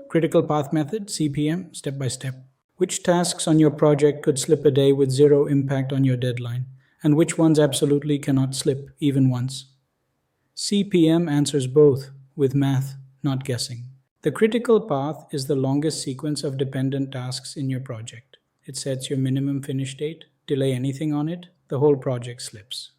critical path method, CPM, step by step. Which tasks on your project could slip a day with zero impact on your deadline, and which ones absolutely cannot slip even once? CPM answers both, with math, not guessing. The critical path is the longest sequence of dependent tasks in your project. It sets your minimum finish date. Delay anything on it, the whole project slips.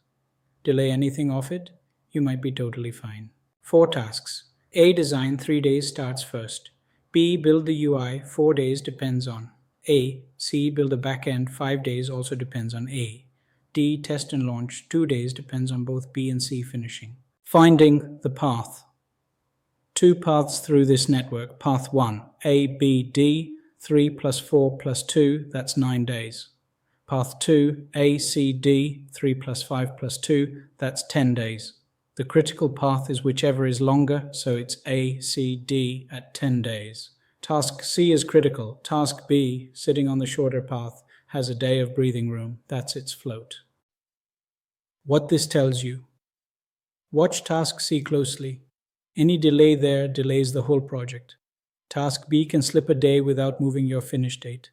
Delay anything off it, you might be totally fine. 4 tasks. A. Design 3 days starts first. B. Build the UI 4 days depends on A. C. Build a backend 5 days also depends on A. D. Test and launch 2 days depends on both B and C finishing. Finding the path. 2 paths through this network. Path 1, A, B, D, 3 plus 4 plus 2, that's 9 days. Path 2, A, C, D, 3 plus 5 plus 2, that's 10 days. The critical path is whichever is longer, so it's A, C, D at 10 days. Task C is critical. Task B, sitting on the shorter path, has a day of breathing room. That's its float. What this tells you. Watch task C closely. Any delay there delays the whole project. Task B can slip a day without moving your finish date,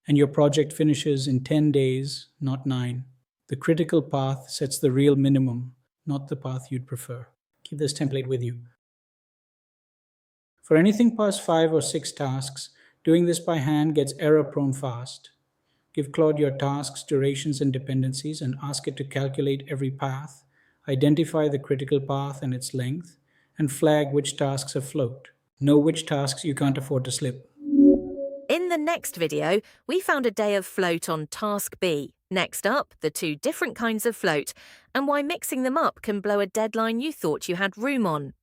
and your project finishes in 10 days, not 9. The critical path sets the real minimum, not the path you'd prefer. Keep this template with you. For anything past 5 or 6 tasks, doing this by hand gets error-prone fast. Give Claude your tasks, durations, and dependencies and ask it to calculate every path, identify the critical path and its length, and flag which tasks afloat. Know which tasks you can't afford to slip. In the next video, we found a day of float on task B. Next up, the 2 different kinds of float, and why mixing them up can blow a deadline you thought you had room on.